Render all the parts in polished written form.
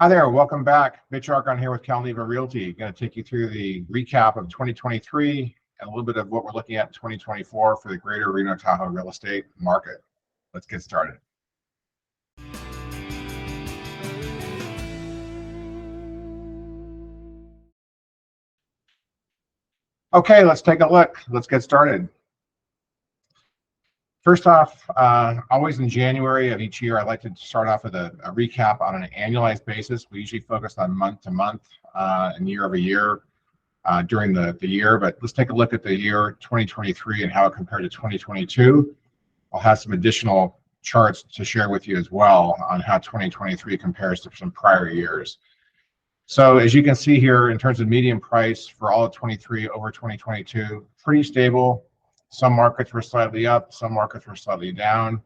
Hi there, welcome back. Mitch Argon here with CalNeva Realty. Going to take you through the recap of 2023 and a little bit of what we're looking at in 2024 for the greater Reno Tahoe real estate market. Let's get started. Okay, let's take a look. Let's get started. First off, always in January of each year, I like to start off with a recap on an annualized basis. We usually focus on month to month and year over year during the year, but let's take a look at the year 2023 and how it compared to 2022. I'll have some additional charts to share with you as well on how 2023 compares to some prior years. So as you can see here, in terms of median price for all of 23 over 2022, pretty stable. Some markets were slightly up, some markets were slightly down.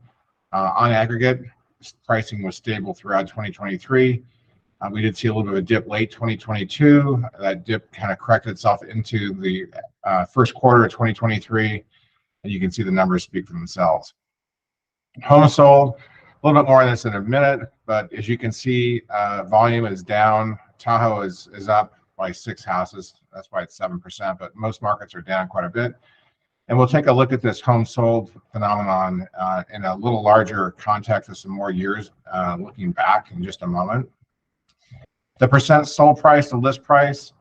On aggregate, pricing was stable throughout 2023. We did see a little bit of a dip late 2022. That dip kind of corrected itself into the first quarter of 2023, and you can see the numbers speak for themselves. Homes sold, a little bit more on this in a minute, but as you can see, volume is down. Tahoe is up by 6 houses. That's why it's 7%, but most markets are down quite a bit. And we'll take a look at this home sold phenomenon in a little larger context with some more years looking back in just a moment. The percent sold price to list price,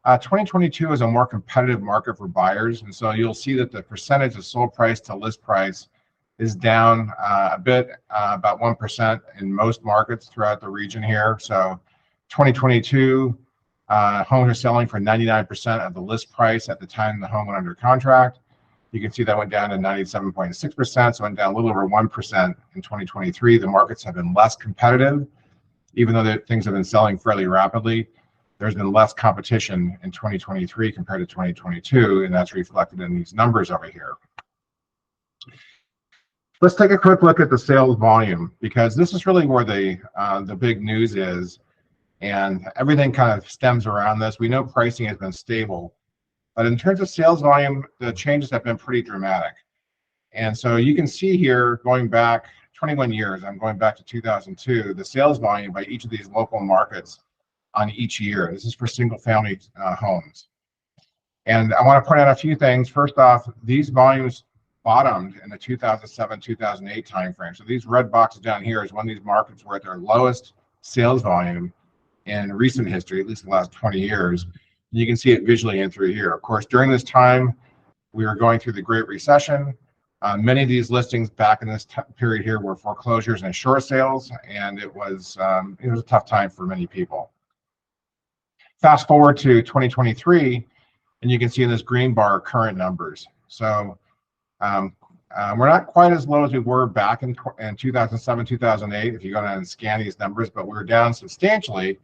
2022 is a more competitive market for buyers. And so you'll see that the percentage of sold price to list price is down a bit, about 1% in most markets throughout the region here. So 2022, homes are selling for 99% of the list price at the time the home went under contract. You can see that went down to 97.6%, so went down a little over 1% in 2023. The markets have been less competitive, even though things have been selling fairly rapidly. There's been less competition in 2023 compared to 2022, and that's reflected in these numbers over here. Let's take a quick look at the sales volume, because this is really where the big news is, and everything kind of stems around this. We know pricing has been stable, but in terms of sales volume, the changes have been pretty dramatic. And so you can see here, going back 21 years, I'm going back to 2002, the sales volume by each of these local markets on each year. This is for single family homes. And I want to point out a few things. First off, these volumes bottomed in the 2007-2008 timeframe. So these red boxes down here is when these markets were at their lowest sales volume in recent history, at least the last 20 years. You can see it visually in through here. Of course, during this time, we were going through the Great Recession. Many of these listings back in this period here were foreclosures and short sales, and it was a tough time for many people. Fast forward to 2023, and you can see in this green bar current numbers. So we're not quite as low as we were back in 2007, 2008, if you go down and scan these numbers, but we're down substantially.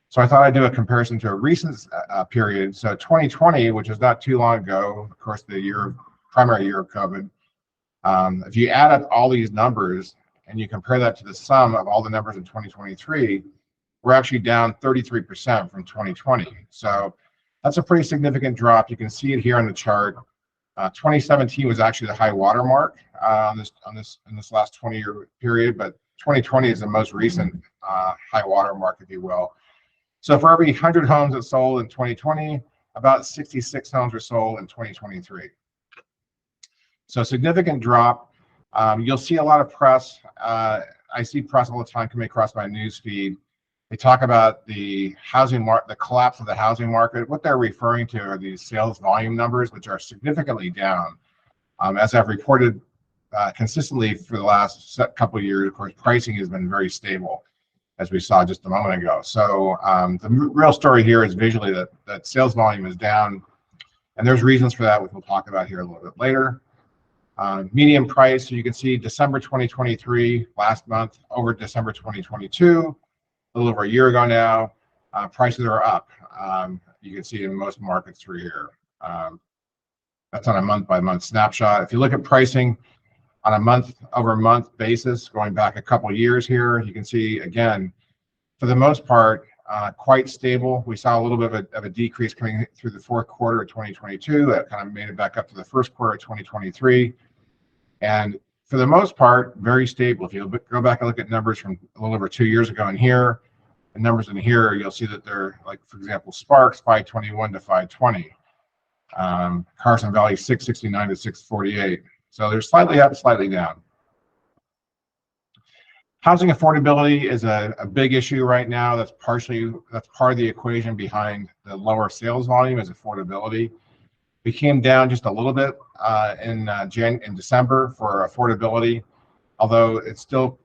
So I thought I'd do a comparison to a recent period. So 2020, which is not too long ago, of course, the primary year of COVID. If you add up all these numbers and you compare that to the sum of all the numbers in 2023, we're actually down 33% from 2020. So that's a pretty significant drop. You can see it here on the chart. 2017 was actually the high water mark in this last 20-year period, but 2020 is the most recent high water mark, if you will. So for every 100 homes that sold in 2020, about 66 homes were sold in 2023. So significant drop. You'll see a lot of press. I see press all the time coming across my news feed. They talk about the housing market, the collapse of the housing market. What they're referring to are these sales volume numbers, which are significantly down. As I've reported consistently for the last couple of years, of course, pricing has been very stable, as we saw just a moment ago. So the real story here is visually that sales volume is down, and there's reasons for that, which we'll talk about here a little bit later. Median price, so you can see December 2023, last month, over December 2022, a little over a year ago now, prices are up. You can see in most markets through here. That's on a month-by-month snapshot. If you look at pricing on a month-over-month basis, going back a couple of years here, you can see, again, for the most part, quite stable. We saw a little bit of a decrease coming through the fourth quarter of 2022. That kind of made it back up to the first quarter of 2023. And for the most part, very stable. If you go back and look at numbers from a little over 2 years ago in here, the numbers in here, you'll see that they're like, for example, Sparks 521 to 520, Carson Valley 669 to 648. So they're slightly up, slightly down. Housing affordability is a big issue right now. That's part of the equation behind the lower sales volume is affordability. We came down just a little bit in December for affordability, although it's still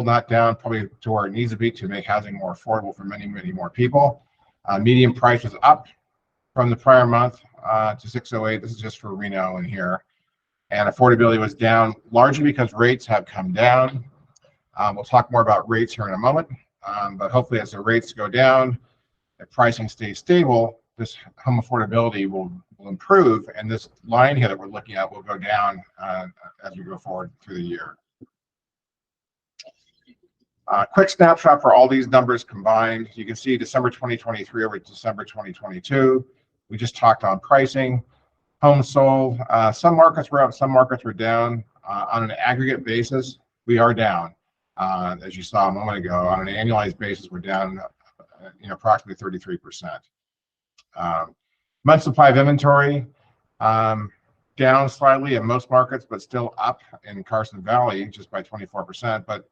not down probably to where it needs to be to make housing more affordable for many, many more people. Median price was up from the prior month to 608. This is just for Reno in here. And affordability was down largely because rates have come down. We'll talk more about rates here in a moment, but hopefully as the rates go down, if pricing stays stable, this home affordability will improve, and this line here that we're looking at will go down as we go forward through the year. Quick snapshot for all these numbers combined. You can see December 2023 over December 2022. We just talked on pricing. Homes sold. Some markets were up, some markets were down. On an aggregate basis, we are down. As you saw a moment ago, on an annualized basis, we're down approximately 33%. Month supply of inventory, down slightly in most markets, but still up in Carson Valley just by 24%. But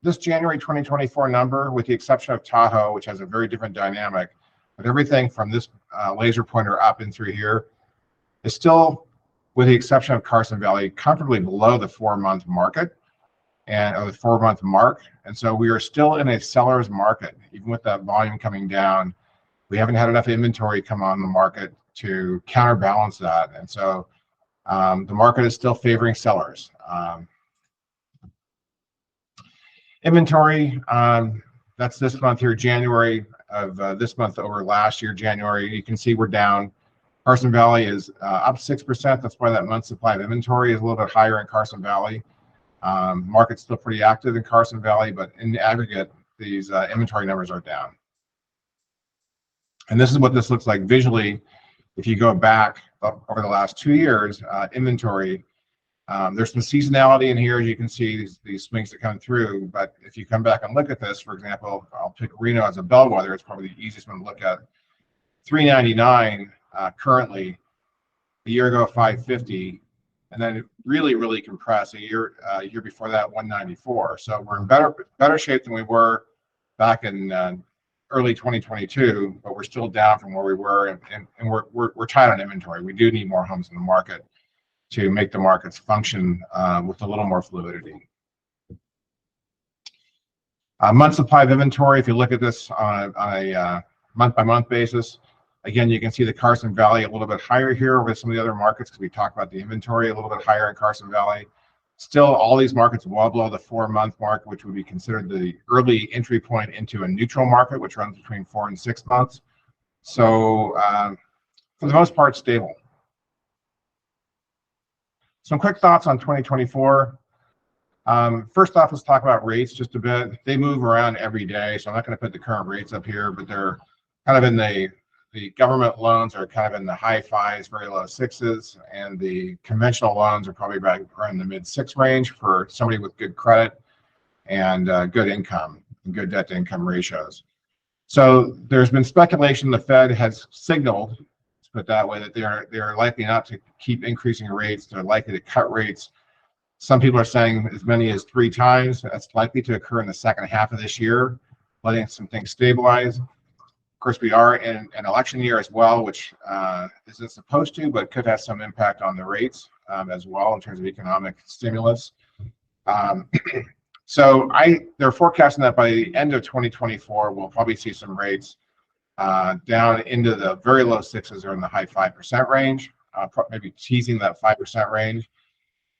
this January 2024 number, with the exception of Tahoe, which has a very different dynamic, but everything from this laser pointer up and through here is still, with the exception of Carson Valley, comfortably below the 4-month market or the 4-month mark. And so we are still in a seller's market, even with that volume coming down. We haven't had enough inventory come on the market to counterbalance that. And so the market is still favoring sellers. Inventory, that's this month here, January of this month over last year, January. You can see we're down. Carson Valley is up 6%. That's why that month supply of inventory is a little bit higher in Carson Valley. Market's still pretty active in Carson Valley, but in the aggregate, these inventory numbers are down. And this is what this looks like visually. If you go back over the last 2 years, inventory, there's some seasonality in here. As you can see, these swings that come through. But if you come back and look at this, for example, I'll pick Reno as a bellwether. It's probably the easiest one to look at. 399 currently, a year ago 550, and then it really compressed a year before that 194. So we're in better shape than we were back in early 2022, but we're still down from where we were, and we're tight on inventory. We do need more homes in the market to make the markets function with a little more fluidity. Month supply of inventory, if you look at this on a month-by-month basis, again, you can see the Carson Valley a little bit higher here over some of the other markets because we talked about the inventory a little bit higher in Carson Valley. Still, all these markets well below the 4-month mark, which would be considered the early entry point into a neutral market, which runs between 4 and 6 months. So for the most part, stable. Some quick thoughts on 2024. First off, let's talk about rates just a bit. They move around every day, so I'm not going to put the current rates up here, but they're kind of in the government loans are kind of in the high 5s, very low 6s, and the conventional loans are probably right around the mid-6 range for somebody with good credit and good income and good debt to income ratios. So there's been speculation the Fed has signaled, let's put it that way, that they're likely not to keep increasing rates. They're likely to cut rates. Some people are saying as many as 3 times. That's likely to occur in the second half of this year, letting some things stabilize. Of course, we are in an election year as well, which isn't supposed to, but could have some impact on the rates as well in terms of economic stimulus. So they're forecasting that by the end of 2024, we'll probably see some rates down into the very low 6s or in the high 5% range, maybe teasing that 5% range.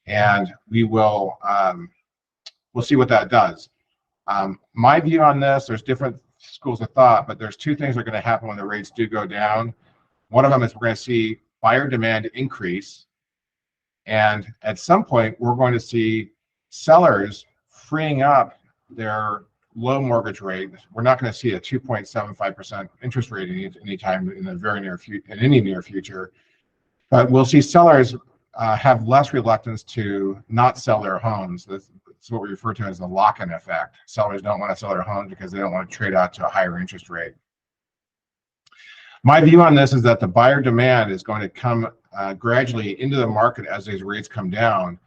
And we'll see what that does. My view on this, there's different schools of thought, but there's 2 things that are going to happen when the rates do go down. One of them is we're going to see buyer demand increase, and at some point we're going to see sellers freeing up their low mortgage rate. We're not going to see a 2.75% interest rate anytime in the very near future, but we'll see sellers have less reluctance to not sell their homes. it's what we refer to as the lock-in effect. Sellers don't want to sell their homes because they don't want to trade out to a higher interest rate. My view on this is that the buyer demand is going to come gradually into the market as these rates come down,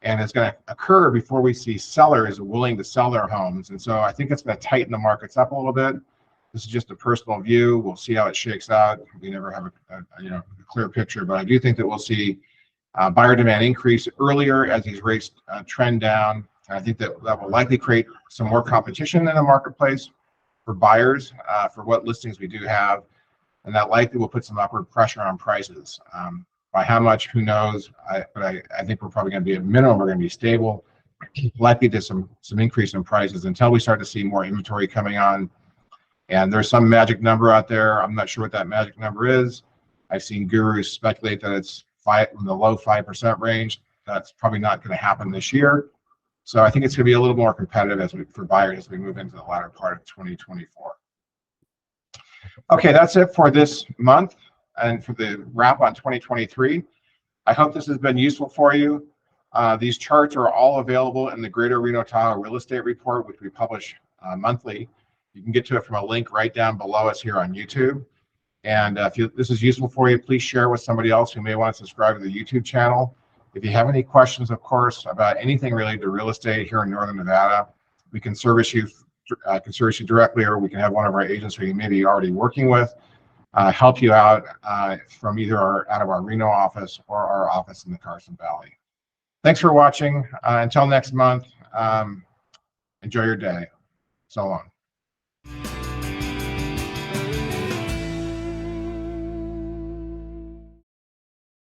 and it's going to occur before we see sellers willing to sell their homes. And so I think it's going to tighten the markets up a little bit. This is just a personal view. We'll see how it shakes out. We never have a clear picture, but I do think that we'll see buyer demand increase earlier as these rates trend down. And I think that will likely create some more competition in the marketplace for buyers for what listings we do have, and that likely will put some upward pressure on prices. By how much, who knows? But I think we're probably going to be at minimum. We're going to be stable, likely to some increase in prices until we start to see more inventory coming on. And there's some magic number out there. I'm not sure what that magic number is. I've seen gurus speculate that it's in the low 5% range. That's probably not going to happen this year. So I think it's going to be a little more competitive for buyers as we move into the latter part of 2024. Okay, that's it for this month and for the wrap on 2023. I hope this has been useful for you. These charts are all available in the Greater Reno Tahoe Real Estate Report, which we publish monthly. You can get to it from a link right down below us here on YouTube. And if this is useful for you, please share with somebody else who may want to subscribe to the YouTube channel. If you have any questions, of course, about anything related to real estate here in Northern Nevada, we can service you directly, or we can have one of our agents who you may be already working with help you out from either out of our Reno office or our office in the Carson Valley. Thanks for watching. Until next month, enjoy your day. So long.